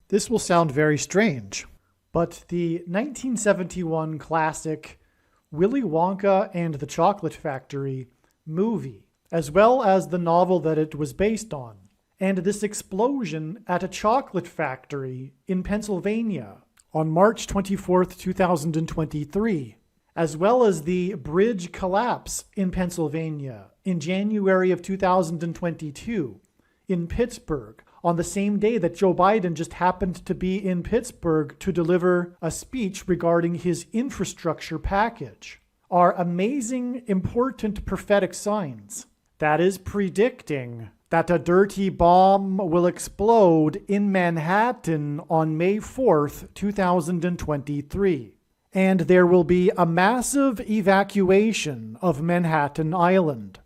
This will sound very strange, but the 1971 classic Willy Wonka and the Chocolate Factory movie, as well as the novel that it was based on, and this explosion at a chocolate factory in Pennsylvania on March 24th, 2023, as well as the bridge collapse in Pennsylvania in January of 2022 in Pittsburgh, on the same day that Joe Biden just happened to be in Pittsburgh to deliver a speech regarding his infrastructure package, are amazing, important prophetic signs that is predicting that a dirty bomb will explode in Manhattan on May 4th, 2023. And there will be a massive evacuation of Manhattan Island.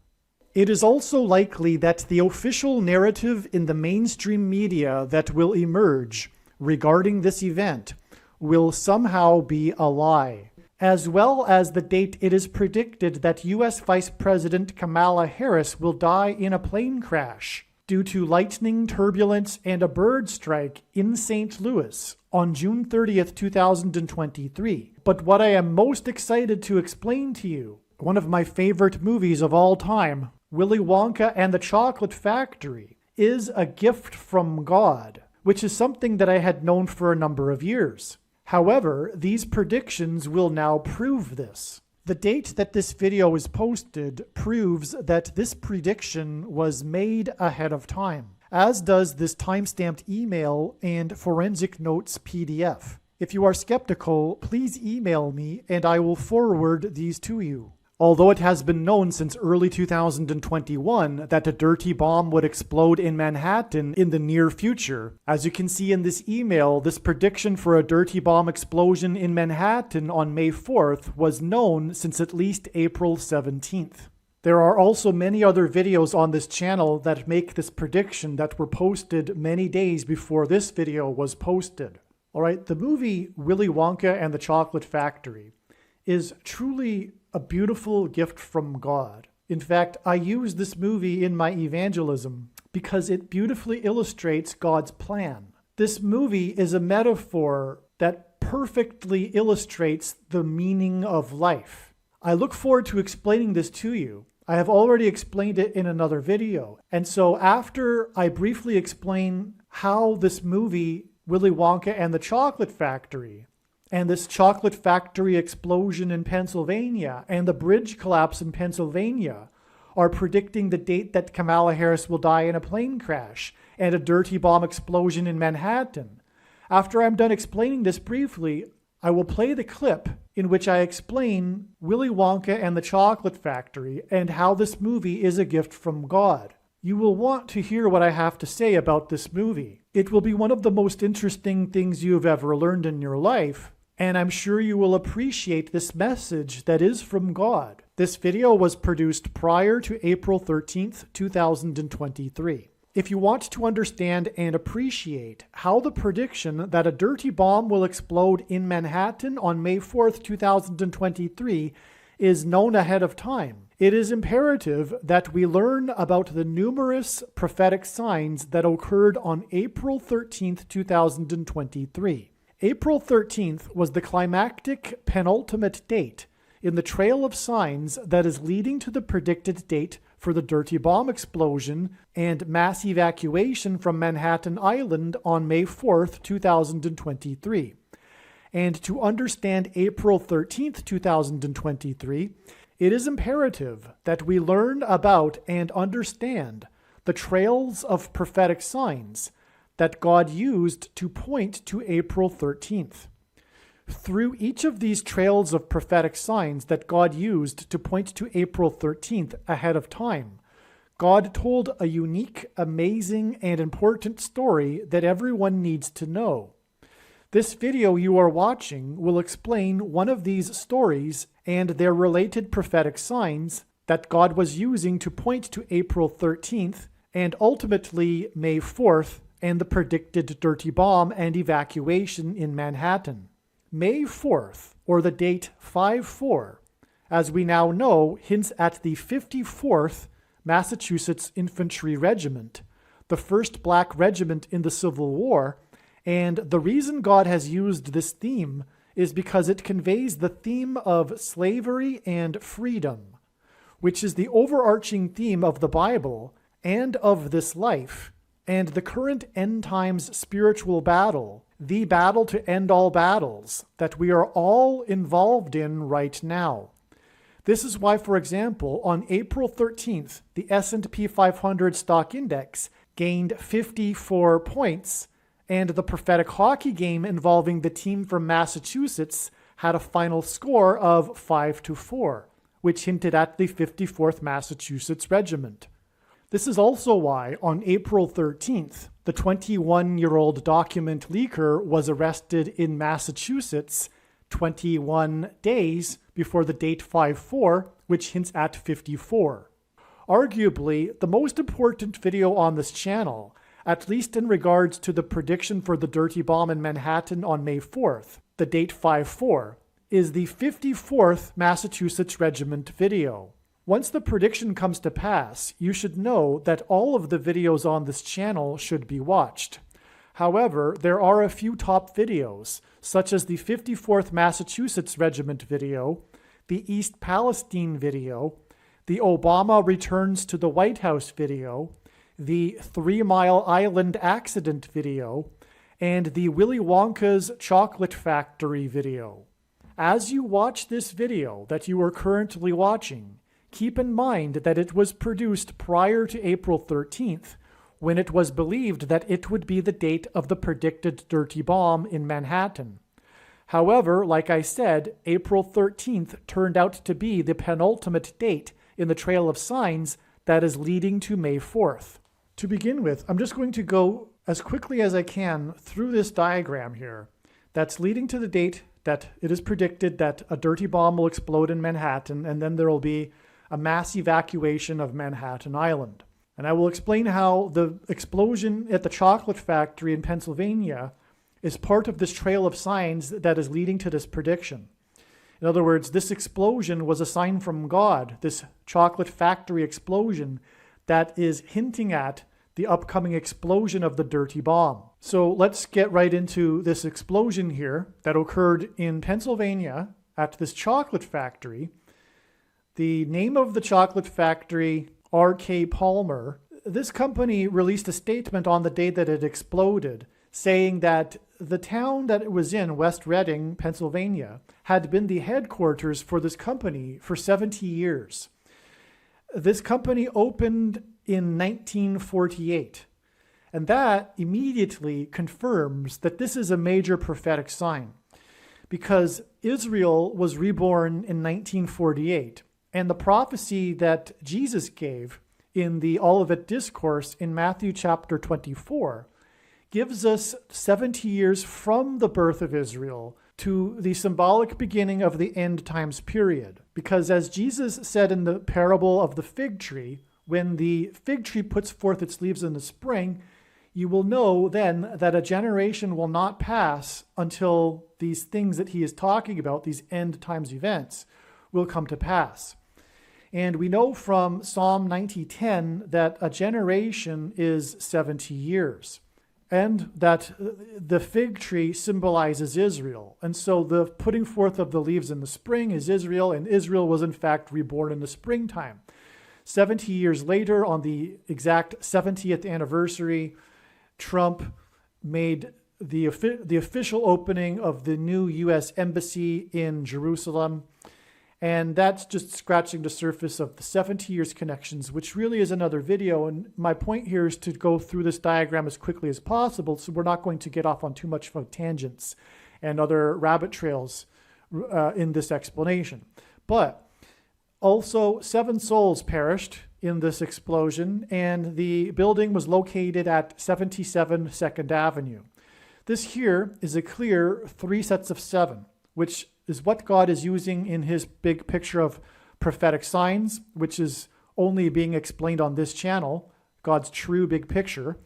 It is also likely that the official narrative in the mainstream media that will emerge regarding this event will somehow be a lie, as well as the date it is predicted that U.S. Vice President Kamala Harris will die in a plane crash due to lightning, turbulence, and a bird strike in St. Louis on June 30th, 2023. But what I am most excited to explain to you, one of my favorite movies of all time, Willy Wonka and the Chocolate Factory, is a gift from God, which is something that I had known for a number of years. However, these predictions will now prove this. The date that this video is posted proves that this prediction was made ahead of time, as does this timestamped email and forensic notes PDF. If you are skeptical, please email me and I will forward these to you. Although it has been known since early 2021 that a dirty bomb would explode in Manhattan in the near future, as you can see in this email, this prediction for a dirty bomb explosion in Manhattan on May 4th was known since at least April 17th. There are also many other videos on this channel that make this prediction that were posted many days before this video was posted. Alright, the movie Willy Wonka and the Chocolate Factory is truly a beautiful gift from God. In fact, I use this movie in my evangelism because it beautifully illustrates God's plan. This movie is a metaphor that perfectly illustrates the meaning of life. I look forward to explaining this to you. I have already explained it in another video. And so after I briefly explain how this movie, Willy Wonka and the Chocolate Factory, and this chocolate factory explosion in Pennsylvania and the bridge collapse in Pennsylvania are predicting the date that Kamala Harris will die in a plane crash and a dirty bomb explosion in Manhattan. After I'm done explaining this briefly, I will play the clip in which I explain Willy Wonka and the Chocolate Factory and how this movie is a gift from God. You will want to hear what I have to say about this movie. It will be one of the most interesting things you have ever learned in your life, and I'm sure you will appreciate this message that is from God. This video was produced prior to April 13th, 2023. If you want to understand and appreciate how the prediction that a dirty bomb will explode in Manhattan on May 4th, 2023 is known ahead of time, it is imperative that we learn about the numerous prophetic signs that occurred on April 13th, 2023. April 13th was the climactic penultimate date in the trail of signs that is leading to the predicted date for the dirty bomb explosion and mass evacuation from Manhattan Island on May 4th, 2023. And to understand April 13th, 2023, it is imperative that we learn about and understand the trails of prophetic signs that God used to point to April 13th. Through each of these trails of prophetic signs that God used to point to April 13th ahead of time, God told a unique, amazing, and important story that everyone needs to know. This video you are watching will explain one of these stories and their related prophetic signs that God was using to point to April 13th and ultimately May 4th and the predicted dirty bomb and evacuation in Manhattan. May 4th, or the date 5-4, as we now know, hints at the 54th Massachusetts Infantry Regiment, the first black regiment in the Civil War, And the reason God has used this theme is because it conveys the theme of slavery and freedom, which is the overarching theme of the Bible and of this life, and the current end times spiritual battle, the battle to end all battles that we are all involved in right now. This is why, for example, on April 13th, the S&P 500 stock index gained 54 points, and the prophetic hockey game involving the team from Massachusetts had a final score of 5-4, which hinted at the 54th Massachusetts Regiment. This is also why, on April 13th, the 21-year-old document leaker was arrested in Massachusetts 21 days before the date 5-4, which hints at 54. Arguably, the most important video on this channel, at least in regards to the prediction for the dirty bomb in Manhattan on May 4th, the date 5-4, is the 54th Massachusetts Regiment video. Once the prediction comes to pass, you should know that all of the videos on this channel should be watched. However, there are a few top videos, such as the 54th Massachusetts Regiment video, the East Palestine video, the Obama Returns to the White House video, the 3 Mile Island accident video, and the Willy Wonka's Chocolate Factory video. As you watch this video that you are currently watching, keep in mind that it was produced prior to April 13th, when it was believed that it would be the date of the predicted dirty bomb in Manhattan. However, like I said, April 13th turned out to be the penultimate date in the trail of signs that is leading to May 4th. To begin with, I'm just going to go as quickly as I can through this diagram here that's leading to the date that it is predicted that a dirty bomb will explode in Manhattan, and then there will be a mass evacuation of Manhattan Island. And I will explain how the explosion at the chocolate factory in Pennsylvania is part of this trail of signs that is leading to this prediction. In other words, this explosion was a sign from God, this chocolate factory explosion that is hinting at the upcoming explosion of the dirty bomb. So let's get right into this explosion here that occurred in Pennsylvania at this chocolate factory. The name of the chocolate factory, R.K. Palmer. This company released a statement on the day that it exploded, saying that the town that it was in, West Reading, Pennsylvania, had been the headquarters for this company for 70 years. This company opened in 1948, and that immediately confirms that this is a major prophetic sign, because Israel was reborn in 1948, and the prophecy that Jesus gave in the Olivet Discourse in Matthew chapter 24 gives us 70 years from the birth of Israel to the symbolic beginning of the end times period. Because as Jesus said in the parable of the fig tree, when the fig tree puts forth its leaves in the spring, you will know then that a generation will not pass until these things that he is talking about, these end times events, will come to pass. And we know from Psalm 90:10 that a generation is 70 years. And that the fig tree symbolizes Israel. And so the putting forth of the leaves in the spring is Israel, and Israel was in fact reborn in the springtime. 70 years later, on the exact 70th anniversary, Trump made the official opening of the new U.S. Embassy in Jerusalem. And that's just scratching the surface of the 70 years connections, which really is another video. And my point here is to go through this diagram as quickly as possible, so we're not going to get off on too much of tangents and other rabbit trails in this explanation. But also, 7 souls perished in this explosion, and the building was located at 77 2nd Avenue. This here is a clear 3 sets of 7, which is what God is using in his big picture of prophetic signs, which is only being explained on this channel, God's true big picture.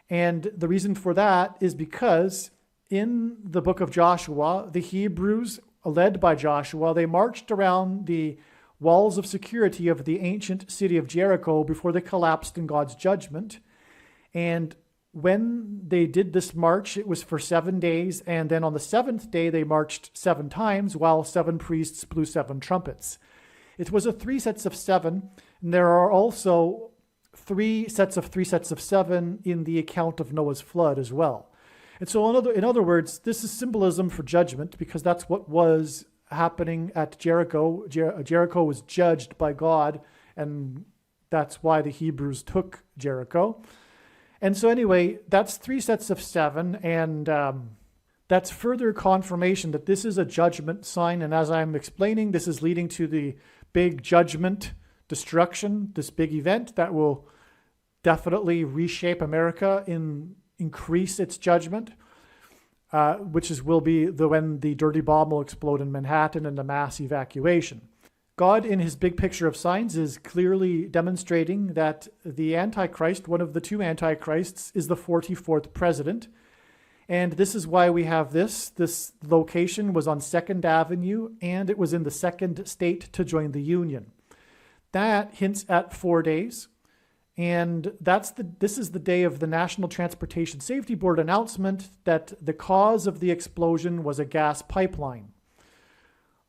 And the reason for that is because in the book of Joshua, the Hebrews, led by Joshua, they marched around the walls of security of the ancient city of Jericho before they collapsed in God's judgment. And when they did this march, it was for 7 days. And then on the seventh day, they marched 7 times while 7 priests blew 7 trumpets. It was a 3 sets of 7. And there are also 3 sets of 7 in the account of Noah's flood as well. And so in other words, this is symbolism for judgment, because that's what was happening at Jericho. Jericho was judged by God, and that's why the Hebrews took Jericho. And so anyway, that's 3 sets of 7, and that's further confirmation that this is a judgment sign. And as I'm explaining, this is leading to the big judgment destruction, this big event that will definitely reshape America and increase its judgment, will be when the dirty bomb will explode in Manhattan and the mass evacuation. God, in his big picture of signs, is clearly demonstrating that the Antichrist, one of the 2 Antichrists, is the 44th president. And this is why we have this. This location was on 2nd Avenue, and it was in the 2nd state to join the Union. That hints at 4 days. And this is the day of the National Transportation Safety Board announcement that the cause of the explosion was a gas pipeline.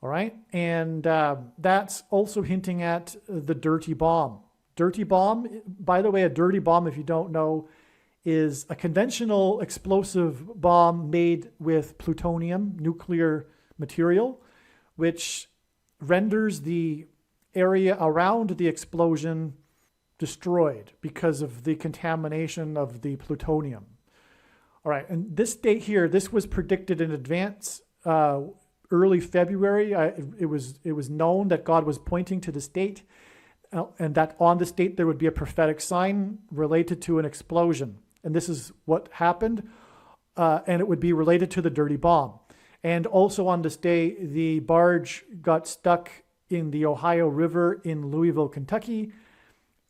All right, and that's also hinting at the dirty bomb. Dirty bomb, by the way, a dirty bomb, if you don't know, is a conventional explosive bomb made with plutonium, nuclear material, which renders the area around the explosion destroyed because of the contamination of the plutonium. All right, and this date here, this was predicted in advance, early February. It was known that God was pointing to this date, and that on this date there would be a prophetic sign related to an explosion. And this is what happened, and it would be related to the dirty bomb. And also on this day, the barge got stuck in the Ohio River in Louisville, Kentucky,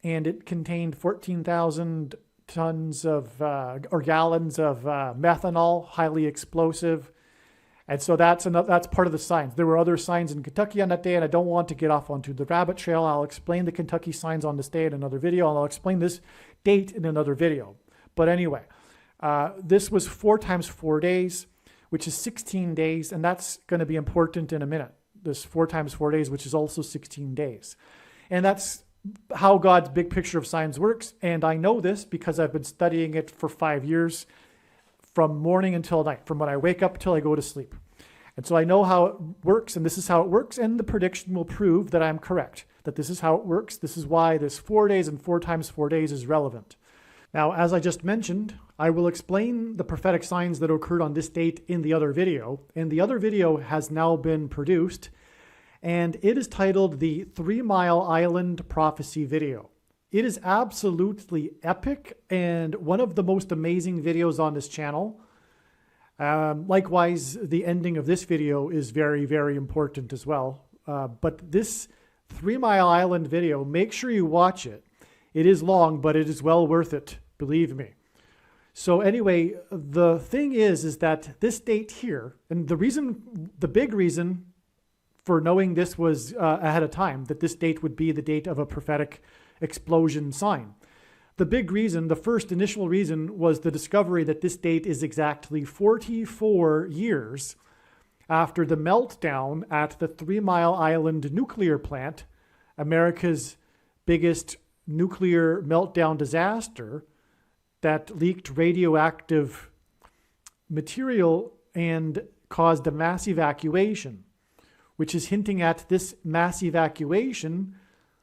and it contained 14,000 tons of or gallons of methanol, highly explosive. And so that's part of the signs. There were other signs in Kentucky on that day, and I don't want to get off onto the rabbit trail. I'll explain the Kentucky signs on this day in another video, and I'll explain this date in another video. But anyway, this was 4 times 4 days, which is 16 days, and that's going to be important in a minute. This 4 times 4 days, which is also 16 days. And that's how God's big picture of signs works. And I know this because I've been studying it for 5 years, from morning until night, from when I wake up till I go to sleep. And so I know how it works, and this is how it works, and the prediction will prove that I'm correct, that this is how it works. This is why this 4 days and 4 times 4 days is relevant. Now, as I just mentioned, I will explain the prophetic signs that occurred on this date in the other video, and the other video has now been produced, and it is titled the 3 Mile Island Prophecy Video. It is absolutely epic and one of the most amazing videos on this channel. Likewise, the ending of this video is very, very important as well. But this 3 Mile Island video, make sure you watch it. It is long, but it is well worth it, believe me. So anyway, the thing is that this date here, and the big reason for knowing this was ahead of time, that this date would be the date of a prophetic explosion sign. The big reason, the first initial reason, was the discovery that this date is exactly 44 years after the meltdown at the 3 Mile Island nuclear plant, America's biggest nuclear meltdown disaster that leaked radioactive material and caused a mass evacuation, which is hinting at this mass evacuation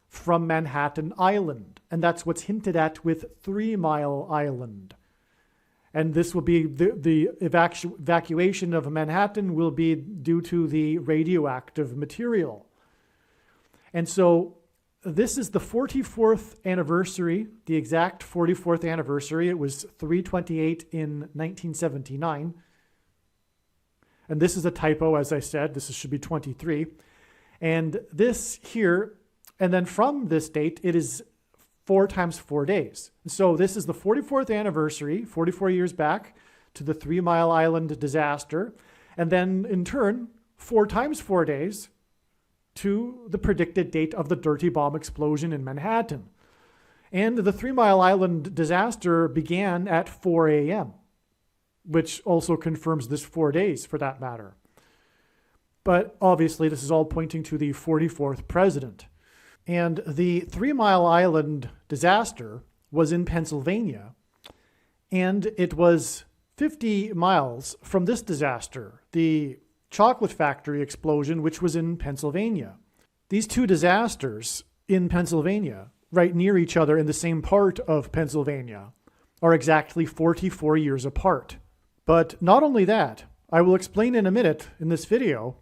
from Manhattan Island. And that's what's hinted at with 3 Mile Island. And this will be the evacuation of Manhattan will be due to the radioactive material. And so this is the 44th anniversary, the exact 44th anniversary. It was 3/28 in 1979. And this is a typo, as I said. This should be 23. And this here, and then from this date, it is 4 times 4 days. So this is the 44th anniversary, 44 years back to the 3 Mile Island disaster. And then in turn, 4 times 4 days to the predicted date of the dirty bomb explosion in Manhattan. And the 3 Mile Island disaster began at 4 a.m., which also confirms this 4 days for that matter. But obviously, this is all pointing to the 44th president. And the 3 Mile Island disaster was in Pennsylvania, and it was 50 miles from this disaster, the chocolate factory explosion, which was in Pennsylvania. These two disasters in Pennsylvania, right near each other in the same part of Pennsylvania, are exactly 44 years apart. But not only that, I will explain in a minute in this video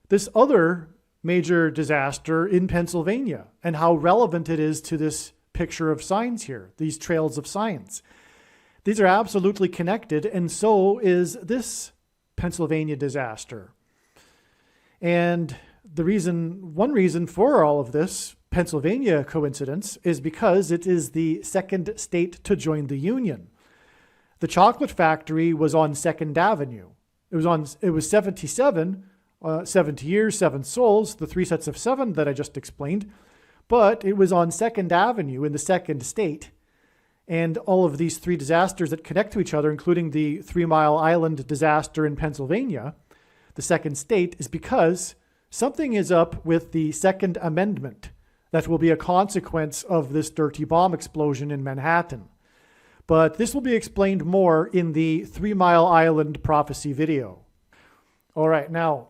this other major disaster in Pennsylvania and how relevant it is to this picture of signs here, these trails of signs. These are absolutely connected, and so is this Pennsylvania disaster. And one reason for all of this Pennsylvania coincidence is because it is the second state to join the Union. The chocolate factory was on 2nd Avenue. It was 77, 70 years, 7 souls, the 3 sets of 7 that I just explained. But it was on 2nd Avenue in the second state. And all of these 3 disasters that connect to each other, including the 3 Mile Island disaster in Pennsylvania, the second state, is because something is up with the Second Amendment that will be a consequence of this dirty bomb explosion in Manhattan. But this will be explained more in the 3 Mile Island prophecy video. All right, now,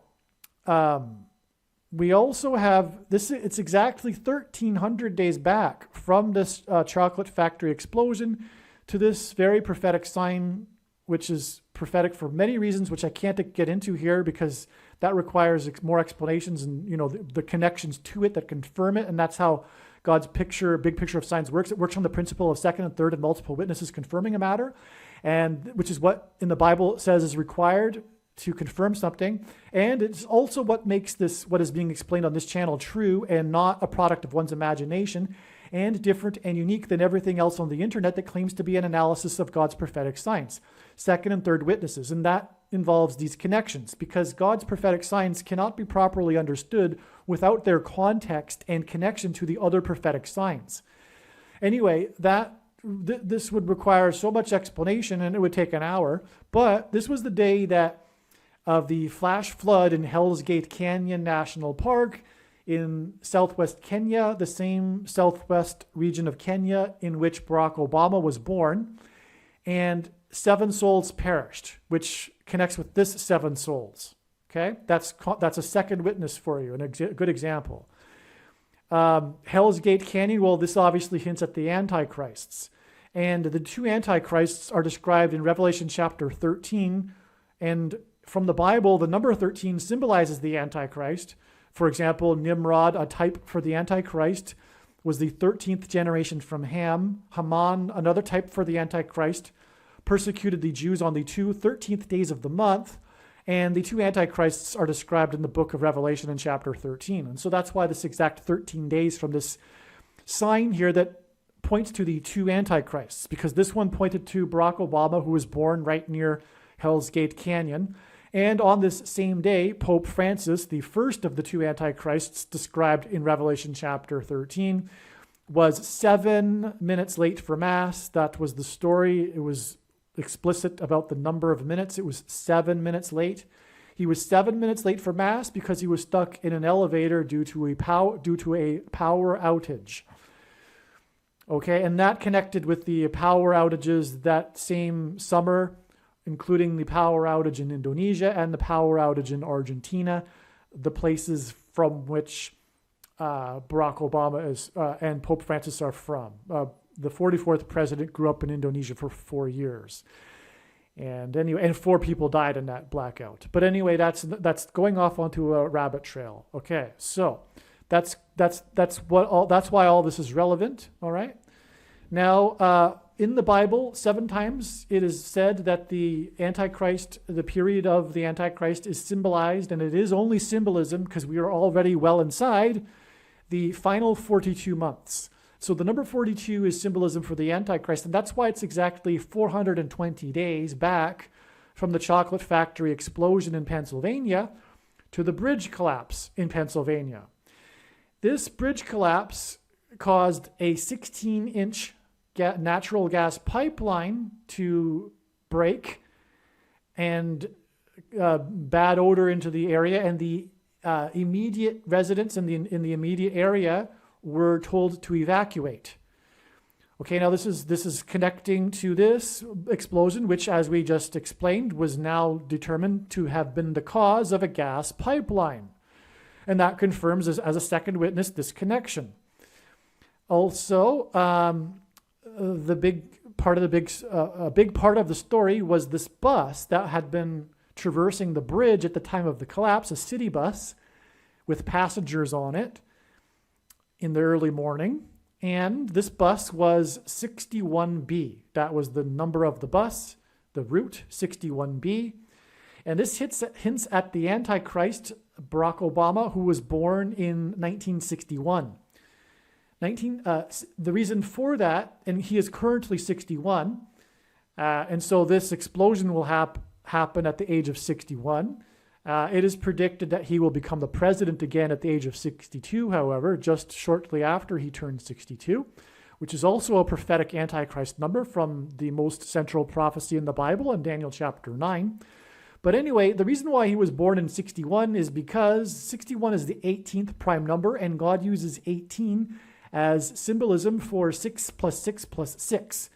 we also have this. It's exactly 1,300 days back from this chocolate factory explosion to this very prophetic sign, which is prophetic for many reasons, which I can't get into here because that requires more explanations and the connections to it that confirm it. And that's how God's big picture of signs works. It works on the principle of second and third and multiple witnesses confirming a matter, and which is what in the Bible says is required to confirm something. And it's also what makes what is being explained on this channel true and not a product of one's imagination, and different and unique than everything else on the internet that claims to be an analysis of God's prophetic signs, second and third witnesses. And that involves these connections, because God's prophetic signs cannot be properly understood without their context and connection to the other prophetic signs. Anyway, this would require so much explanation, and it would take an hour. But this was the day of the flash flood in Hell's Gate Canyon National Park in southwest Kenya, the same southwest region of Kenya in which Barack Obama was born. And 7 souls perished, which connects with this 7 souls. Okay, that's a second witness for you, and a good example. Hell's Gate Canyon, well, this obviously hints at the Antichrists. And the 2 Antichrists are described in Revelation chapter 13. And from the Bible, the number 13 symbolizes the Antichrist. For example, Nimrod, a type for the Antichrist, was the 13th generation from Ham. Haman, another type for the Antichrist, persecuted the Jews on the 13th days of the month. And the 2 Antichrists are described in the book of Revelation in chapter 13. And so that's why this exact 13 days from this sign here that points to the 2 Antichrists, because this one pointed to Barack Obama, who was born right near Hell's Gate Canyon. And on this same day, Pope Francis, the first of the 2 Antichrists described in Revelation chapter 13, was 7 minutes late for Mass. That was the story. It was explicit about the number of minutes. It was 7 minutes late. He was 7 minutes late for Mass because he was stuck in an elevator due to a power outage. Okay, and that connected with the power outages that same summer, including the power outage in Indonesia and the power outage in Argentina, the places from which Barack Obama and Pope Francis are from. The 44th president grew up in Indonesia for 4 years. And 4 people died in that blackout. But anyway, that's going off onto a rabbit trail. Okay, so that's why all this is relevant. All right. Now, in the Bible, 7 times it is said that the Antichrist, the period of the Antichrist, is symbolized, and it is only symbolism because we are already well inside the final 42 months. So the number 42 is symbolism for the Antichrist, and that's why it's exactly 420 days back from the chocolate factory explosion in Pennsylvania to the bridge collapse in Pennsylvania. This bridge collapse caused a 16-inch natural gas pipeline to break and bad odor into the area, and the immediate residents in the immediate area were told to evacuate. Okay, now this is connecting to this explosion, which, as we just explained, was now determined to have been the cause of a gas pipeline. And that confirms, as a second witness, this connection. Also, a big part of the story was this bus that had been traversing the bridge at the time of the collapse, a city bus with passengers on it in the early morning. And this bus was 61B. That was the number of the bus, the route, 61B. And this hints at the Antichrist, Barack Obama, who was born in 1961. The reason for that, and he is currently 61, and so this explosion will happen at the age of 61. It is predicted that he will become the president again at the age of 62, however, just shortly after he turns 62, which is also a prophetic Antichrist number from the most central prophecy in the Bible in Daniel chapter 9. But anyway, the reason why he was born in 61 is because 61 is the 18th prime number, and God uses 18 as symbolism for 6 plus 6 plus 6.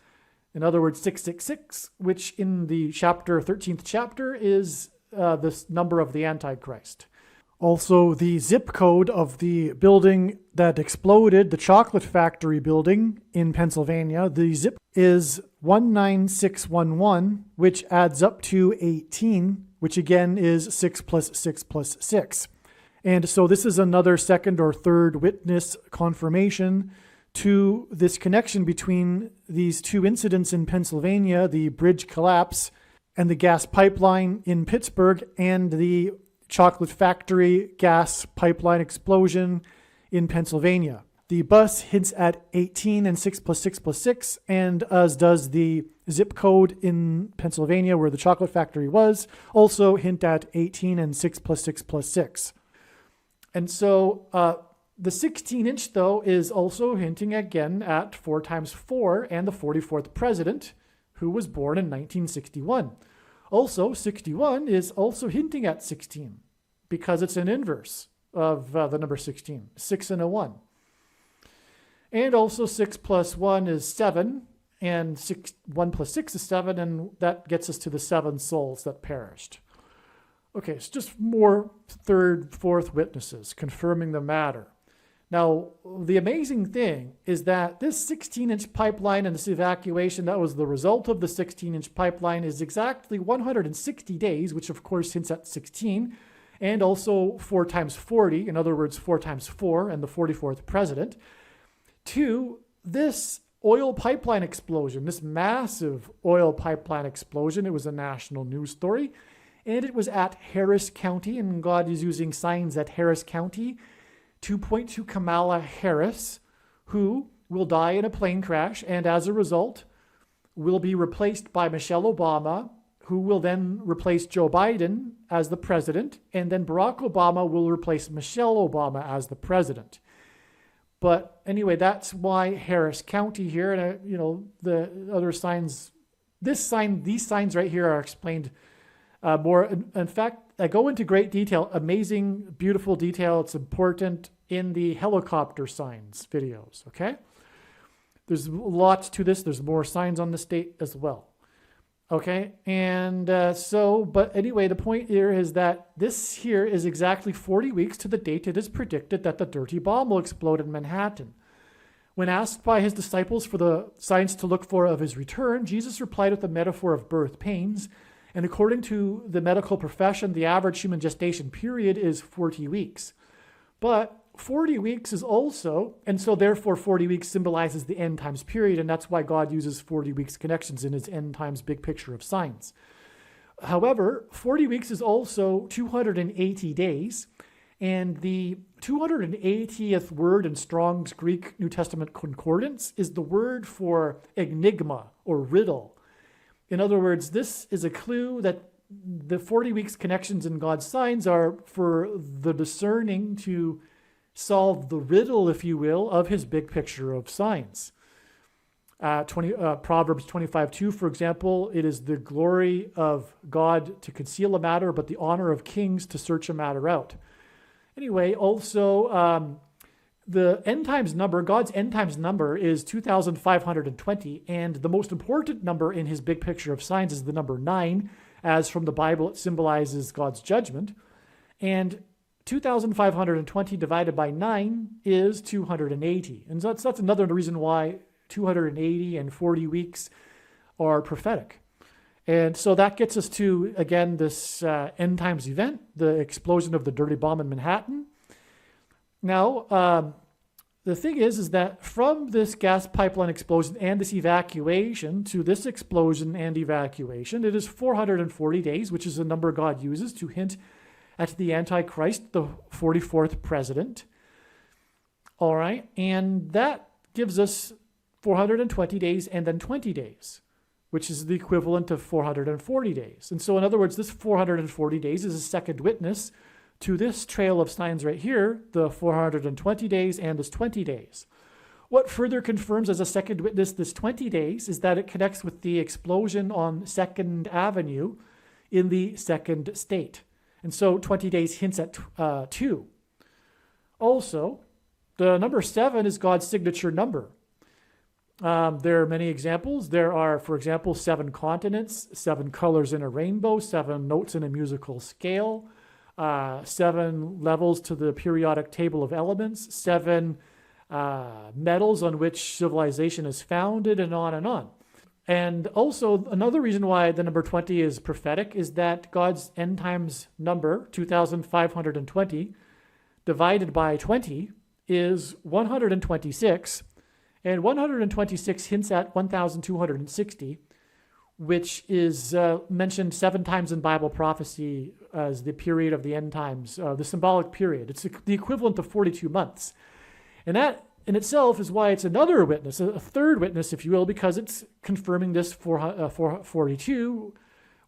In other words, 666, which in the 13th chapter is this number of the Antichrist. Also, the zip code of the building that exploded, the chocolate factory building in Pennsylvania, the zip is 19611, which adds up to 18, which again is 6 plus 6 plus 6. And so this is another second or third witness confirmation to this connection between these two incidents in Pennsylvania, the bridge collapse and the gas pipeline in Pittsburgh, and the chocolate factory gas pipeline explosion in Pennsylvania. The bus hints at 18 and 6 plus 6 plus 6, and as does the zip code in Pennsylvania where the chocolate factory was, also hint at 18 and 6 plus 6 plus 6. And so the 16-inch, though, is also hinting again at 4 times 4 and the 44th president, who was born in 1961. Also, 61 is also hinting at 16 because it's an inverse of the number 16, 6 and a 1. And also 6 plus 1 is 7, and 1 plus 6 is 7, and that gets us to the 7 souls that perished. Okay, it's just more third, fourth witnesses confirming the matter. Now, the amazing thing is that this 16-inch pipeline and this evacuation that was the result of the 16-inch pipeline is exactly 160 days, which of course hints at 16, and also 4 times 40, in other words, 4 times 4 and the 44th president, to this oil pipeline explosion, this massive oil pipeline explosion. It was a national news story, and it was at Harris County, and God is using signs at Harris County to point to Kamala Harris, who will die in a plane crash, and as a result will be replaced by Michelle Obama, who will then replace Joe Biden as the president, and then Barack Obama will replace Michelle Obama as the president. But anyway, that's why Harris County here, and the other signs, these signs right here are explained more. In fact, I go into great detail, amazing, beautiful detail. It's important in the helicopter signs videos, okay? There's lots to this. There's more signs on the state as well, okay? And but anyway, the point here is that this here is exactly 40 weeks to the date it is predicted that the dirty bomb will explode in Manhattan. When asked by his disciples for the signs to look for of his return, Jesus replied with a metaphor of birth pains. And according to the medical profession, the average human gestation period is 40 weeks. But 40 weeks is also, and so therefore 40 weeks symbolizes the end times period, and that's why God uses 40 weeks connections in his end times big picture of signs. However, 40 weeks is also 280 days, and the 280th word in Strong's Greek New Testament Concordance is the word for enigma or riddle. In other words, this is a clue that the 40 weeks connections in God's signs are for the discerning to solve the riddle, if you will, of his big picture of signs. Proverbs 25:2, for example, it is the glory of God to conceal a matter, but the honor of kings to search a matter out. Anyway, also, the end times number, God's end times number is 2,520, and the most important number in his big picture of signs is the number 9, as from the Bible it symbolizes God's judgment. And 2,520 divided by 9 is 280. And that's another reason why 280 and 40 weeks are prophetic. And so that gets us to, again, this end times event, the explosion of the dirty bomb in Manhattan. Now, the thing is that from this gas pipeline explosion and this evacuation to this explosion and evacuation, it is 440 days, which is the number God uses to hint at the Antichrist, the 44th president. All right, and that gives us 420 days and then 20 days, which is the equivalent of 440 days. And so, in other words, this 440 days is a second witness to this trail of signs right here, the 420 days and this 20 days. What further confirms as a second witness this 20 days is that it connects with the explosion on 2nd Avenue in the second state. And so 20 days hints at 2. Also, the number 7 is God's signature number. There are many examples. There are, for example, 7 continents, 7 colors in a rainbow, 7 notes in a musical scale, 7 levels to the periodic table of elements, 7 metals on which civilization is founded, and on and on. And also, another reason why the number 20 is prophetic is that God's end times number, 2,520, divided by 20 is 126, and 126 hints at 1,260, which is mentioned 7 times in Bible prophecy as the period of the end times, the symbolic period. It's the equivalent of 42 months. And that in itself is why it's another witness, a third witness, if you will, because it's confirming this 42,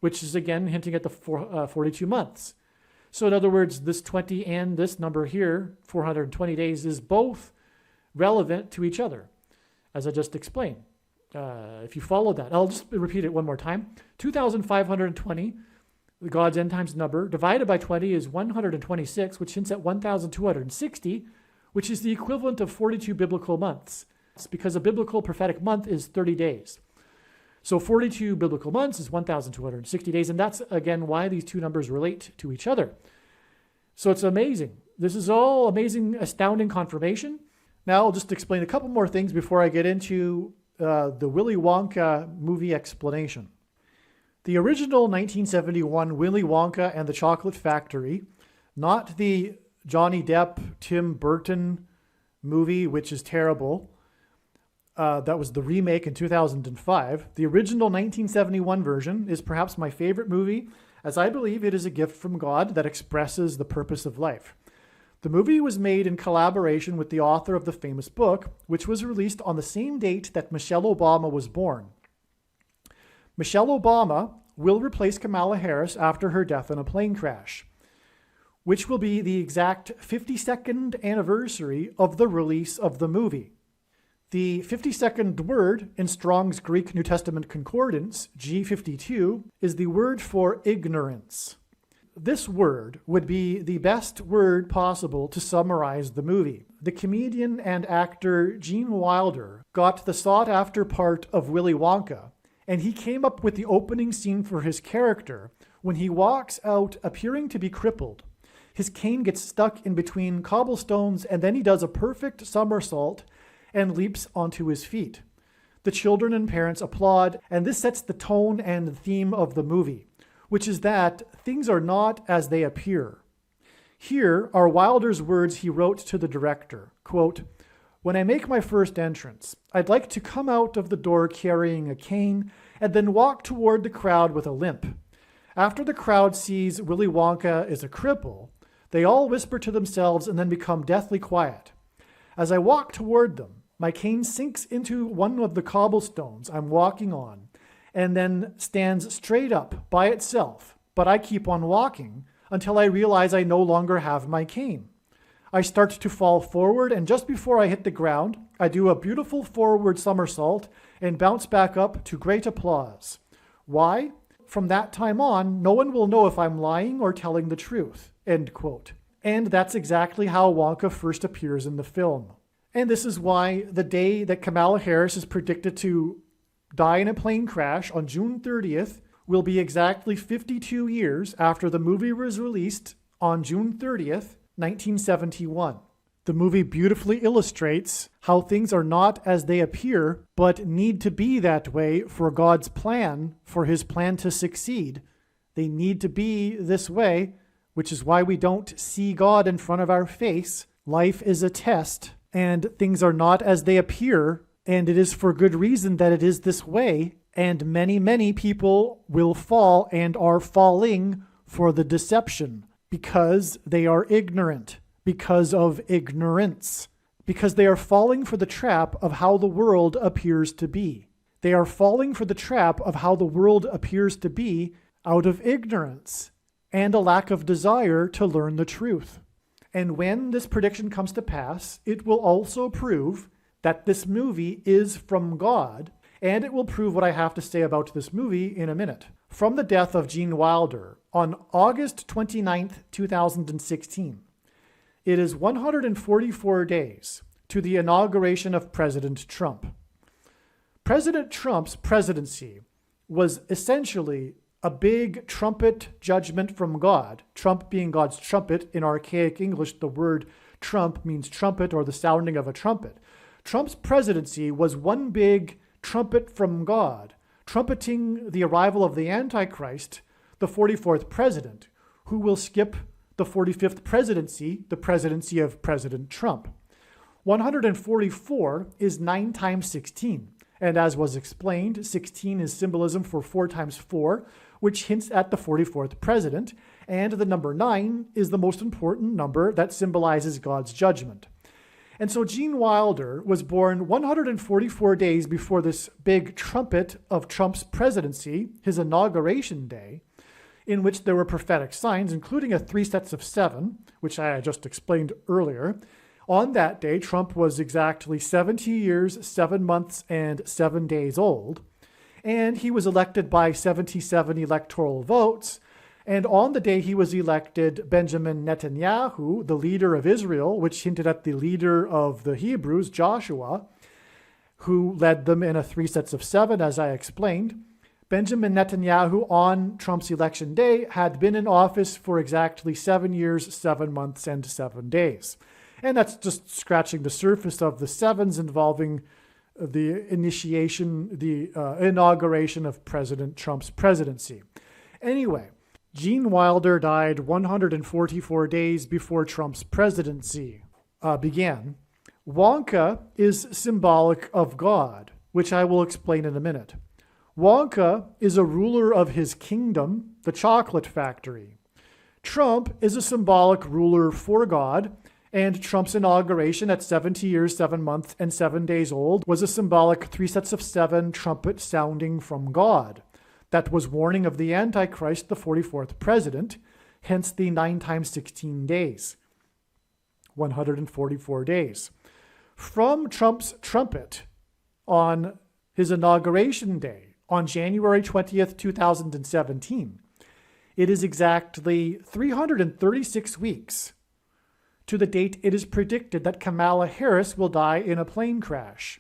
which is again hinting at the 42 months. So in other words, this 20 and this number here, 420 days, is both relevant to each other, as I just explained. If you follow that, I'll just repeat it one more time. 2,520, God's end times number, divided by 20 is 126, which hints at 1,260, which is the equivalent of 42 biblical months. It's because a biblical prophetic month is 30 days. So 42 biblical months is 1,260 days, and that's, again, why these two numbers relate to each other. So it's amazing. This is all amazing, astounding confirmation. Now I'll just explain a couple more things before I get into the Willy Wonka movie explanation. The original 1971 Willy Wonka and the Chocolate Factory, not the Johnny Depp, Tim Burton movie, which is terrible. That was the remake in 2005. The original 1971 version is perhaps my favorite movie, as I believe it is a gift from God that expresses the purpose of life. The movie was made in collaboration with the author of the famous book, which was released on the same date that Michelle Obama was born. Michelle Obama will replace Kamala Harris after her death in a plane crash, which will be the exact 52nd anniversary of the release of the movie. The 52nd word in Strong's Greek New Testament Concordance, G52, is the word for ignorance. This word would be the best word possible to summarize the movie. The comedian and actor Gene Wilder got the sought-after part of Willy Wonka, and he came up with the opening scene for his character when he walks out appearing to be crippled. His cane gets stuck in between cobblestones, and then he does a perfect somersault and leaps onto his feet. The children and parents applaud, and this sets the tone and the theme of the movie, which is that things are not as they appear. Here are Wilder's words he wrote to the director, quote, "When I make my first entrance, I'd like to come out of the door carrying a cane and then walk toward the crowd with a limp. After the crowd sees Willy Wonka is a cripple, they all whisper to themselves and then become deathly quiet. As I walk toward them, my cane sinks into one of the cobblestones I'm walking on and then stands straight up by itself, but I keep on walking until I realize I no longer have my cane. I start to fall forward, and just before I hit the ground, I do a beautiful forward somersault and bounce back up to great applause. Why? From that time on, no one will know if I'm lying or telling the truth." End quote. And that's exactly how Wonka first appears in the film. And this is why the day that Kamala Harris is predicted to die in a plane crash on June 30th will be exactly 52 years after the movie was released on June 30th, 1971. The movie beautifully illustrates how things are not as they appear, but need to be that way for God's plan, for his plan to succeed. They need to be this way, which is why we don't see God in front of our face. Life is a test, and things are not as they appear, and it is for good reason that it is this way, and many, many people will fall and are falling for the deception because they are ignorant. Because of ignorance, because they are falling for the trap of how the world appears to be. They are falling for the trap of how the world appears to be out of ignorance and a lack of desire to learn the truth. And when this prediction comes to pass, it will also prove that this movie is from God, and it will prove what I have to say about this movie in a minute. From the death of Gene Wilder on August 29th, 2016, it is 144 days to the inauguration of President Trump. President Trump's presidency was essentially a big trumpet judgment from God. Trump being God's trumpet. In archaic English, the word trump means trumpet or the sounding of a trumpet. Trump's presidency was one big trumpet from God, trumpeting the arrival of the Antichrist, the 44th president, who will skip the 45th presidency, the presidency of President Trump. 144 is 9 times 16. And as was explained, 16 is symbolism for 4 times 4, which hints at the 44th president. And the number 9 is the most important number that symbolizes God's judgment. And so Gene Wilder was born 144 days before this big trumpet of Trump's presidency, his inauguration day, in which there were prophetic signs, including a 3 sets of 7, which I just explained earlier. On that day, Trump was exactly 70 years, 7 months, and 7 days old, and he was elected by 77 electoral votes. And on the day he was elected, Benjamin Netanyahu, the leader of Israel, which hinted at the leader of the Hebrews, Joshua, who led them in a 3 sets of 7, as I explained, Benjamin Netanyahu on Trump's election day had been in office for exactly 7 years, 7 months, and 7 days. And that's just scratching the surface of the 7s involving the inauguration of President Trump's presidency. Anyway, Gene Wilder died 144 days before Trump's presidency began. Wonka is symbolic of God, which I will explain in a minute. Wonka is a ruler of his kingdom, the chocolate factory. Trump is a symbolic ruler for God, and Trump's inauguration at 70 years, 7 months, and 7 days old was a symbolic 3 sets of 7 trumpet sounding from God. That was warning of the Antichrist, the 44th president, hence the 9 times 16 days, 144 days. From Trump's trumpet on his inauguration day, on January 20th, 2017, it is exactly 336 weeks to the date it is predicted that Kamala Harris will die in a plane crash.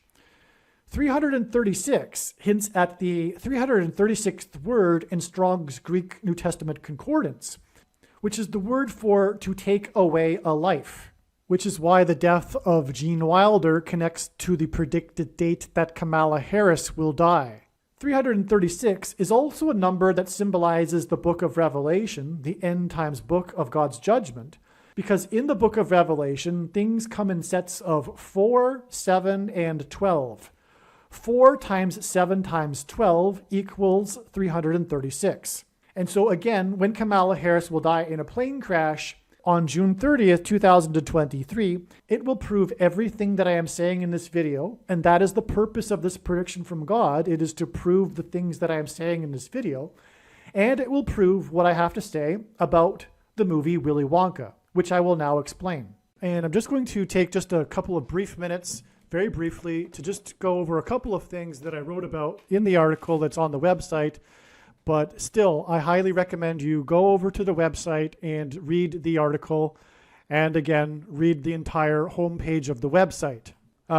336 hints at the 336th word in Strong's Greek New Testament Concordance, which is the word for to take away a life, which is why the death of Gene Wilder connects to the predicted date that Kamala Harris will die. 336 is also a number that symbolizes the book of Revelation, the end times book of God's judgment, because in the book of Revelation, things come in sets of 4, 7, and 12. 4 times 7 times 12 equals 336. And so again, when Kamala Harris will die in a plane crash on June 30th, 2023, it will prove everything that I am saying in this video, and that is the purpose of this prediction from God. It is to prove the things that I am saying in this video, and it will prove what I have to say about the movie Willy Wonka, which I will now explain. And I'm just going to take just a couple of brief minutes, very briefly, to just go over a couple of things that I wrote about in the article that's on the website. But still, I highly recommend you go over to the website and read the article, and again, read the entire homepage of the website.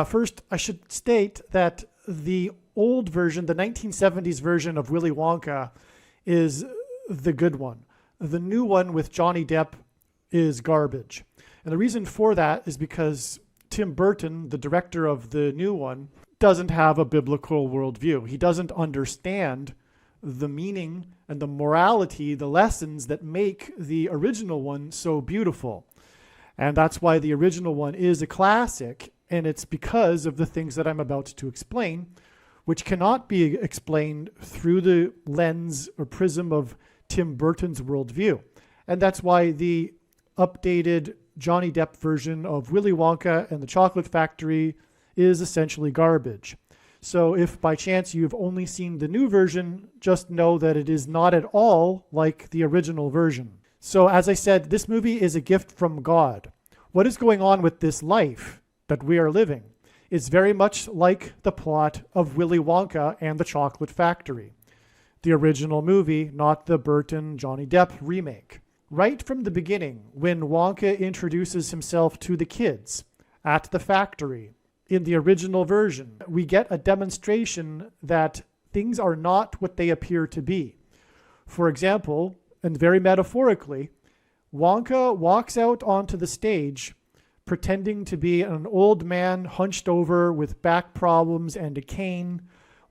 First, I should state that the old version, the 1970s version of Willy Wonka, is the good one. The new one with Johnny Depp is garbage. And the reason for that is because Tim Burton, the director of the new one, doesn't have a biblical worldview. He doesn't understand the meaning and the morality, the lessons that make the original one so beautiful. And that's why the original one is a classic, and it's because of the things that I'm about to explain, which cannot be explained through the lens or prism of Tim Burton's worldview. And that's why the updated Johnny Depp version of Willy Wonka and the Chocolate Factory is essentially garbage. So if by chance you've only seen the new version, just know that it is not at all like the original version. So as I said, this movie is a gift from God. What is going on with this life that we are living is very much like the plot of Willy Wonka and the Chocolate Factory, the original movie, not the Burton Johnny Depp remake. Right from the beginning, when Wonka introduces himself to the kids at the factory, in the original version, we get a demonstration that things are not what they appear to be. For example, and very metaphorically, Wonka walks out onto the stage pretending to be an old man hunched over with back problems and a cane,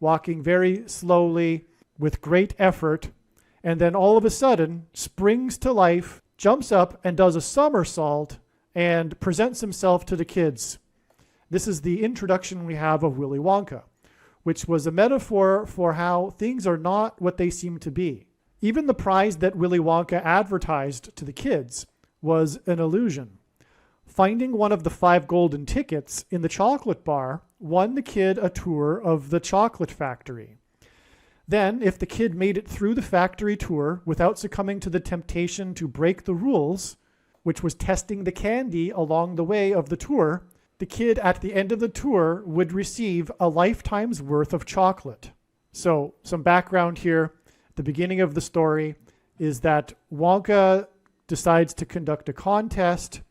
walking very slowly with great effort, and then all of a sudden springs to life, jumps up and does a somersault and presents himself to the kids. This is the introduction we have of Willy Wonka, which was a metaphor for how things are not what they seem to be. Even the prize that Willy Wonka advertised to the kids was an illusion. Finding one of the 5 golden tickets in the chocolate bar won the kid a tour of the chocolate factory. Then, if the kid made it through the factory tour without succumbing to the temptation to break the rules, which was testing the candy along the way of the tour, the kid at the end of the tour would receive a lifetime's worth of chocolate. So, some background here. The beginning of the story is that Wonka decides to conduct a contest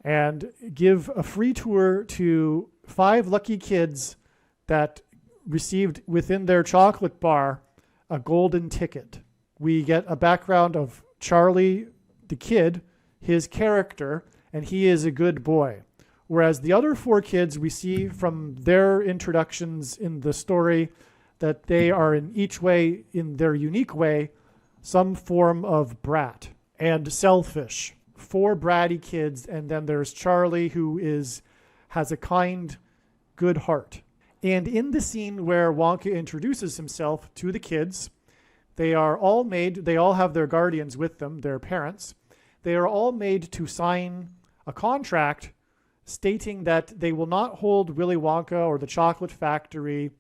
and give a free tour to 5 lucky kids that received within their chocolate bar a golden ticket. We get a background of Charlie, the kid, his character, and he is a good boy. Whereas the other 4 kids, we see from their introductions in the story that they are in each way, in their unique way, some form of brat and selfish. 4 bratty kids, and then there's Charlie, who has a kind, good heart. And in the scene where Wonka introduces himself to the kids, they all have their guardians with them, their parents. They are all made to sign a contract stating that they will not hold Willy Wonka or the Chocolate Factory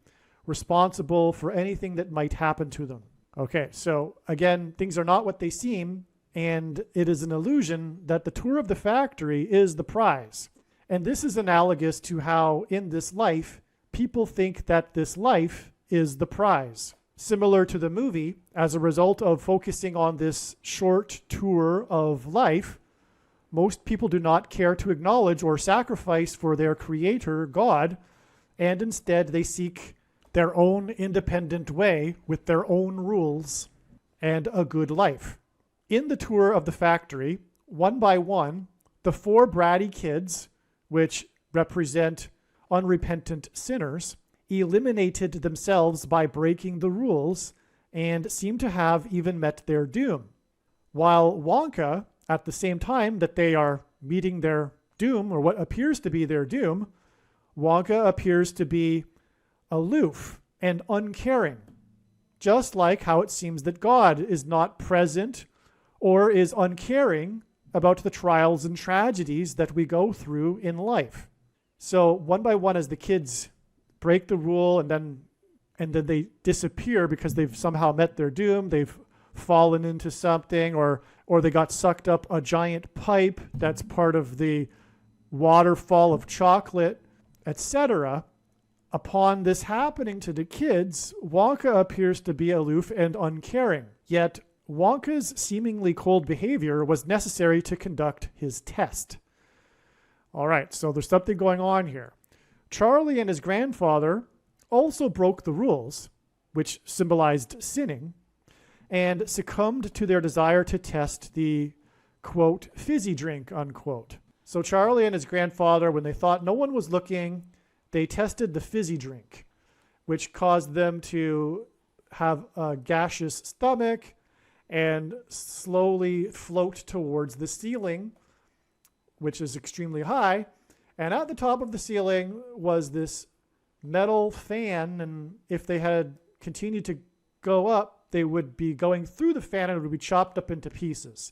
responsible for anything that might happen to them. Okay, so again, things are not what they seem, and it is an illusion that the tour of the factory is the prize. And this is analogous to how in this life, people think that this life is the prize. Similar to the movie, as a result of focusing on this short tour of life, most people do not care to acknowledge or sacrifice for their creator, God, and instead they seek their own independent way with their own rules and a good life. In the tour of the factory, one by one, the 4 bratty kids, which represent unrepentant sinners, eliminated themselves by breaking the rules and seem to have even met their doom. While Wonka, at the same time that they are meeting their doom, or what appears to be their doom, Wonka appears to be aloof and uncaring, just like how it seems that God is not present or is uncaring about the trials and tragedies that we go through in life. So one by one, as the kids break the rule and then they disappear because they've somehow met their doom, they've fallen into something, or they got sucked up a giant pipe that's part of the waterfall of chocolate, etc. Upon this happening to the kids, Wonka appears to be aloof and uncaring. Yet Wonka's seemingly cold behavior was necessary to conduct his test. All right, so there's something going on here. Charlie and his grandfather also broke the rules, which symbolized sinning, and succumbed to their desire to test the, quote, fizzy drink, unquote. So Charlie and his grandfather, when they thought no one was looking, they tested the fizzy drink, which caused them to have a gaseous stomach and slowly float towards the ceiling, which is extremely high. And at the top of the ceiling was this metal fan, and if they had continued to go up, they would be going through the fan and it would be chopped up into pieces.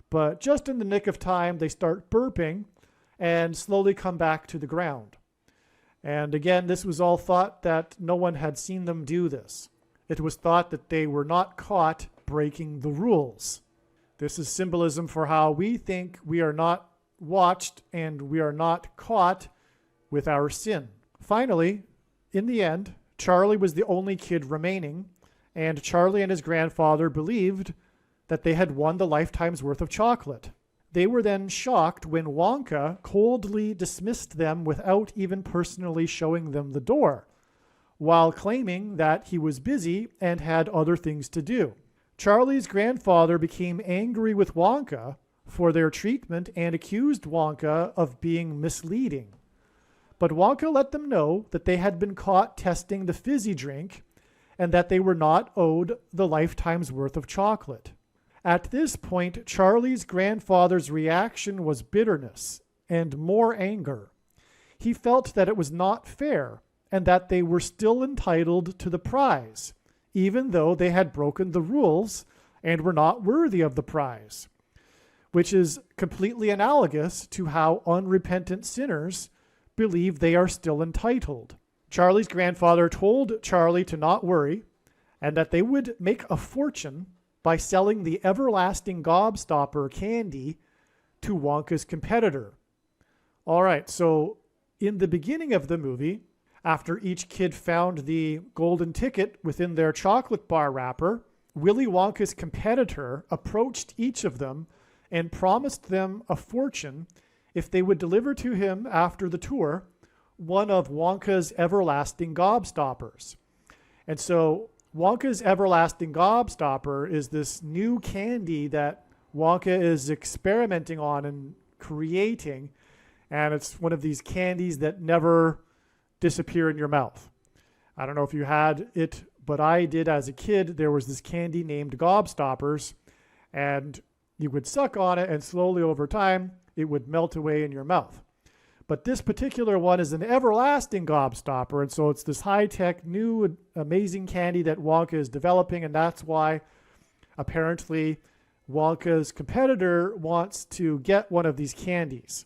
But just in the nick of time, they start burping and slowly come back to the ground. And again, this was all thought that no one had seen them do this. It was thought that they were not caught breaking the rules. This is symbolism for how we think we are not watched and we are not caught with our sin. Finally, in the end, Charlie was the only kid remaining, and Charlie and his grandfather believed that they had won the lifetime's worth of chocolate. They were then shocked when Wonka coldly dismissed them without even personally showing them the door, while claiming that he was busy and had other things to do. Charlie's grandfather became angry with Wonka for their treatment and accused Wonka of being misleading. But Wonka let them know that they had been caught testing the fizzy drink and that they were not owed the lifetime's worth of chocolate. At this point, Charlie's grandfather's reaction was bitterness and more anger. He felt that it was not fair and that they were still entitled to the prize, even though they had broken the rules and were not worthy of the prize, which is completely analogous to how unrepentant sinners believe they are still entitled. Charlie's grandfather told Charlie to not worry and that they would make a fortune by selling the everlasting gobstopper candy to Wonka's competitor. All right, so in the beginning of the movie, after each kid found the golden ticket within their chocolate bar wrapper, Willy Wonka's competitor approached each of them and promised them a fortune if they would deliver to him after the tour one of Wonka's everlasting gobstoppers. And so Wonka's everlasting gobstopper is this new candy that Wonka is experimenting on and creating, and it's one of these candies that never disappear in your mouth. I don't know if you had it, but I did as a kid. There was this candy named Gobstoppers, and you would suck on it, and slowly over time, it would melt away in your mouth. But this particular one is an everlasting gobstopper, and so it's this high-tech, new, amazing candy that Wonka is developing, and that's why apparently Wonka's competitor wants to get one of these candies.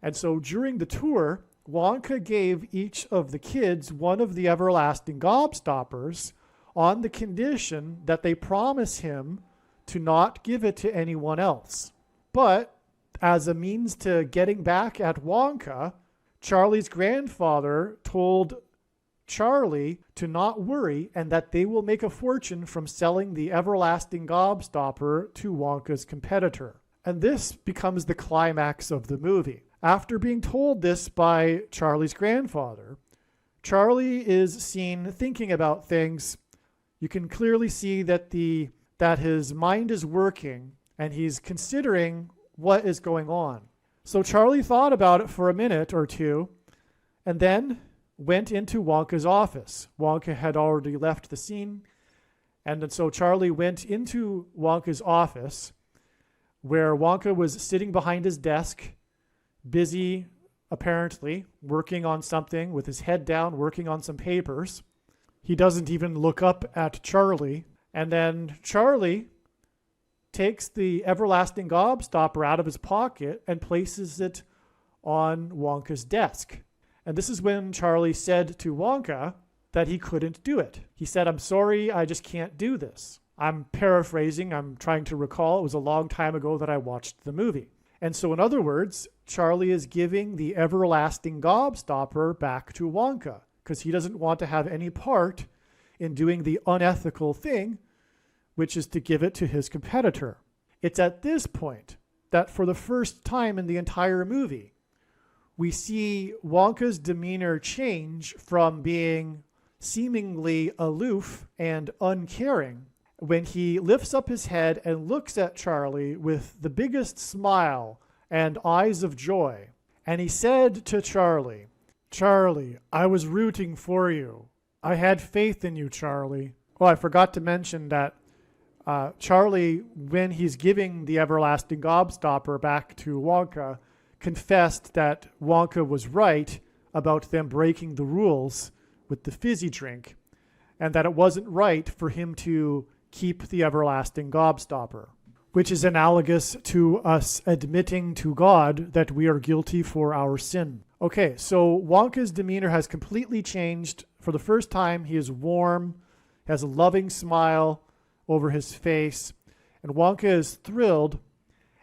And so during the tour, Wonka gave each of the kids one of the everlasting gobstoppers on the condition that they promise him to not give it to anyone else. But as a means to getting back at Wonka, Charlie's grandfather told Charlie to not worry and that they will make a fortune from selling the everlasting gobstopper to Wonka's competitor. And this becomes the climax of the movie. After being told this by Charlie's grandfather, Charlie is seen thinking about things. You can clearly see that his mind is working and he's considering what is going on. So Charlie thought about it for a minute or two and then went into Wonka's office. Wonka had already left the scene, and so Charlie went into Wonka's office where Wonka was sitting behind his desk, busy, apparently, working on something with his head down, working on some papers. He doesn't even look up at Charlie. And then Charlie takes the everlasting gobstopper out of his pocket and places it on Wonka's desk. And this is when Charlie said to Wonka that he couldn't do it. He said, "I'm sorry, I just can't do this." I'm paraphrasing. I'm trying to recall. It was a long time ago that I watched the movie. And so, in other words, Charlie is giving the everlasting gobstopper back to Wonka because he doesn't want to have any part in doing the unethical thing, which is to give it to his competitor. It's at this point that for the first time in the entire movie, we see Wonka's demeanor change from being seemingly aloof and uncaring when he lifts up his head and looks at Charlie with the biggest smile and eyes of joy. And he said to Charlie, "Charlie, I was rooting for you. I had faith in you, Charlie." Oh, I forgot to mention that Charlie, when he's giving the everlasting gobstopper back to Wonka, confessed that Wonka was right about them breaking the rules with the fizzy drink, and that it wasn't right for him to keep the everlasting gobstopper, which is analogous to us admitting to God that we are guilty for our sin. Okay, so Wonka's demeanor has completely changed. For the first time, he is warm, has a loving smile over his face, and Wonka is thrilled,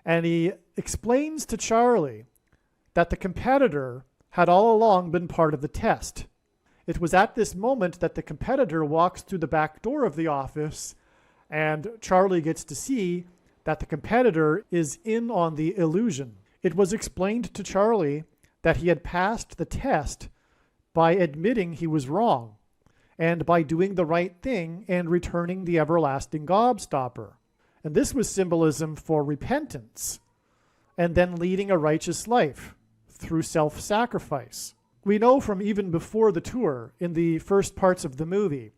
and he explains to Charlie that the competitor had all along been part of the test. It was at this moment that the competitor walks through the back door of the office, and Charlie gets to see that the competitor is in on the illusion. It was explained to Charlie that he had passed the test by admitting he was wrong and by doing the right thing and returning the everlasting gobstopper. And this was symbolism for repentance and then leading a righteous life through self-sacrifice. We know from even before the tour, in the first parts of the movie,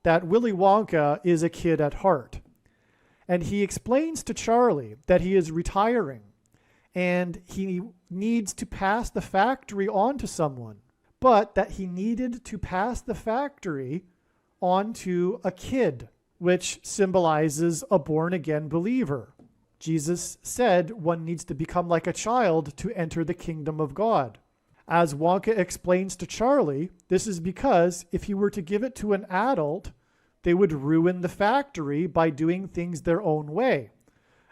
that Willy Wonka is a kid at heart. And he explains to Charlie that he is retiring and he needs to pass the factory on to someone, but that he needed to pass the factory on to a kid, which symbolizes a born-again believer. Jesus said one needs to become like a child to enter the kingdom of God. As Wonka explains to Charlie, this is because if he were to give it to an adult, they would ruin the factory by doing things their own way,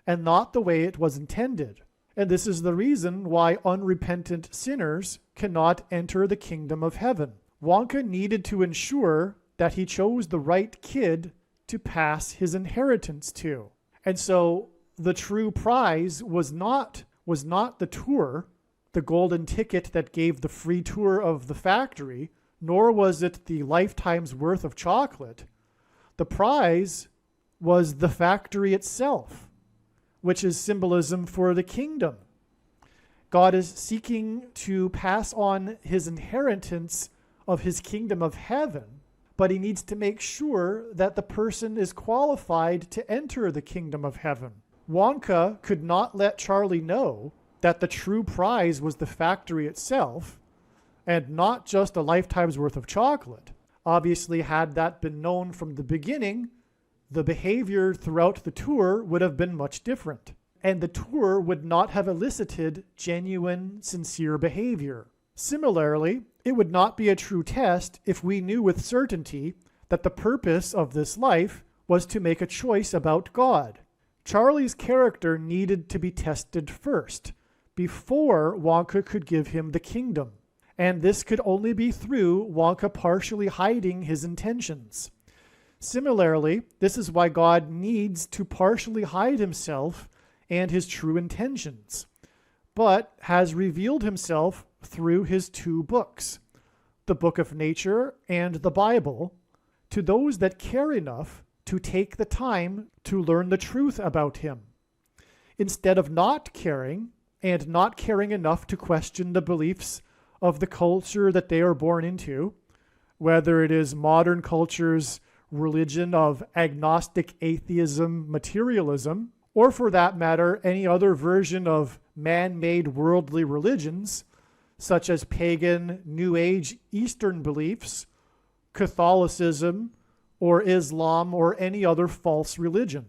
and not the way it was intended. And this is the reason why unrepentant sinners cannot enter the kingdom of heaven. Wonka needed to ensure that he chose the right kid to pass his inheritance to. And so the true prize was not the tour, the golden ticket that gave the free tour of the factory, nor was it the lifetime's worth of chocolate. The prize was the factory itself, which is symbolism for the kingdom. God is seeking to pass on his inheritance of his kingdom of heaven, but he needs to make sure that the person is qualified to enter the kingdom of heaven. Wonka could not let Charlie know that the true prize was the factory itself and not just a lifetime's worth of chocolate. Obviously, had that been known from the beginning, the behavior throughout the tour would have been much different, and the tour would not have elicited genuine, sincere behavior. Similarly, it would not be a true test if we knew with certainty that the purpose of this life was to make a choice about God. Charlie's character needed to be tested first, before Wonka could give him the kingdom. And this could only be through Wonka partially hiding his intentions. Similarly, this is why God needs to partially hide himself and his true intentions, but has revealed himself through his two books, the Book of Nature and the Bible, to those that care enough to take the time to learn the truth about him, instead of not caring and not caring enough to question the beliefs of the culture that they are born into, whether it is modern culture's religion of agnostic atheism, materialism, or for that matter, any other version of man-made worldly religions, such as pagan, New Age, Eastern beliefs, Catholicism, or Islam, or any other false religion.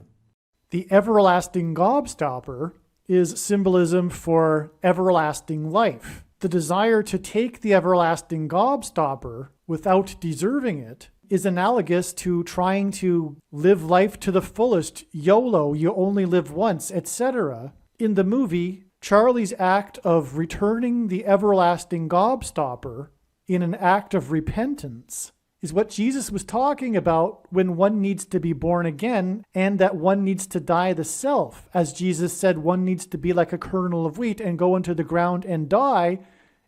The everlasting gobstopper is symbolism for everlasting life. The desire to take the everlasting gobstopper without deserving it is analogous to trying to live life to the fullest, YOLO, you only live once, etc. In the movie, Charlie's act of returning the everlasting gobstopper in an act of repentance is what Jesus was talking about when one needs to be born again and that one needs to die the self. As Jesus said, one needs to be like a kernel of wheat and go into the ground and die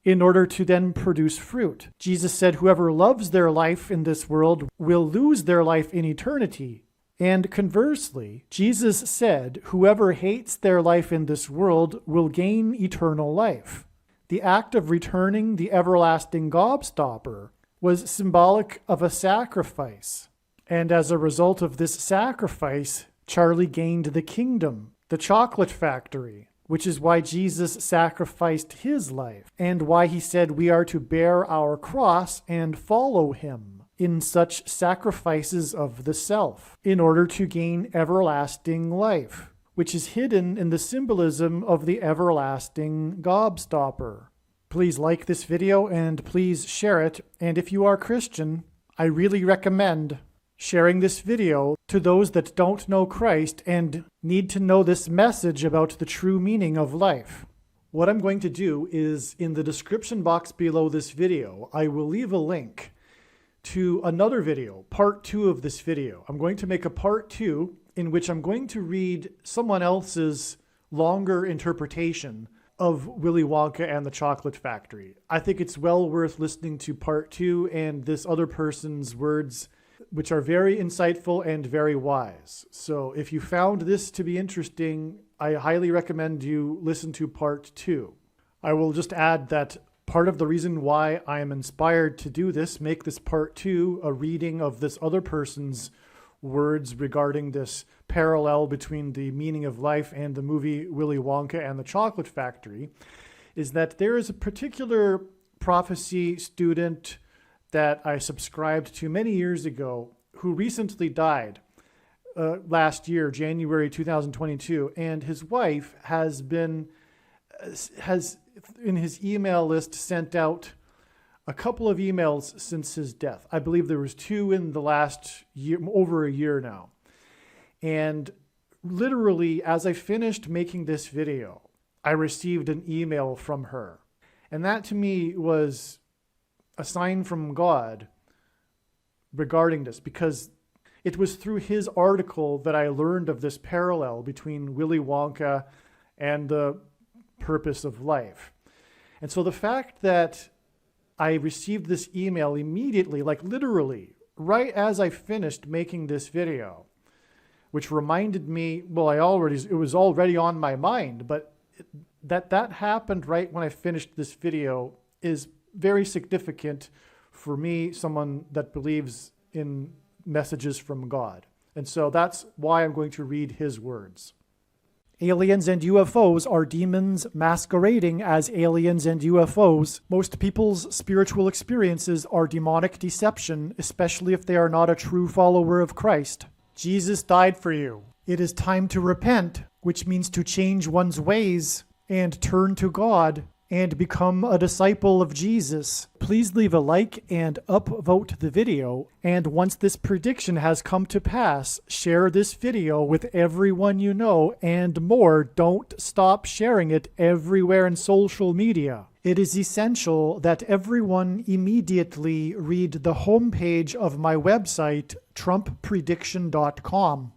in order to then produce fruit. Jesus said, whoever loves their life in this world will lose their life in eternity. And conversely, Jesus said, whoever hates their life in this world will gain eternal life. The act of returning the everlasting gobstopper was symbolic of a sacrifice. And as a result of this sacrifice, Charlie gained the kingdom, the chocolate factory, which is why Jesus sacrificed his life and why he said we are to bear our cross and follow him in such sacrifices of the self in order to gain everlasting life, which is hidden in the symbolism of the everlasting gobstopper. Please like this video and please share it. And if you are Christian, I really recommend sharing this video to those that don't know Christ and need to know this message about the true meaning of life. What I'm going to do is in the description box below this video, I will leave a link to another video, part 2 of this video. I'm going to make a part 2 in which I'm going to read someone else's longer interpretation of Willy Wonka and the Chocolate Factory. I think it's well worth listening to part 2 and this other person's words, which are very insightful and very wise. So if you found this to be interesting, I highly recommend you listen to part 2. I will just add that part of the reason why I am inspired to do this, make this part 2 a reading of this other person's words regarding this parallel between the meaning of life and the movie Willy Wonka and the Chocolate Factory, is that there is a particular prophecy student that I subscribed to many years ago who recently died last year, January 2022, and his wife has in his email list sent out a couple of emails since his death. I believe there was 2 in the last year, over a year now. And literally, as I finished making this video, I received an email from her. And that to me was a sign from God regarding this, because it was through his article that I learned of this parallel between Willy Wonka and the purpose of life. And so the fact that I received this email immediately, like literally, right as I finished making this video, which reminded me, well, it was already on my mind, but that happened right when I finished this video is very significant for me, someone that believes in messages from God. And so that's why I'm going to read his words. Aliens and UFOs are demons masquerading as aliens and UFOs. Most people's spiritual experiences are demonic deception, especially if they are not a true follower of Christ. Jesus died for you. It is time to repent, which means to change one's ways and turn to God and become a disciple of Jesus. Please leave a like and upvote the video. And once this prediction has come to pass, share this video with everyone you know, and more, don't stop sharing it everywhere in social media. It is essential that everyone immediately read the homepage of my website, TrumpPrediction.com.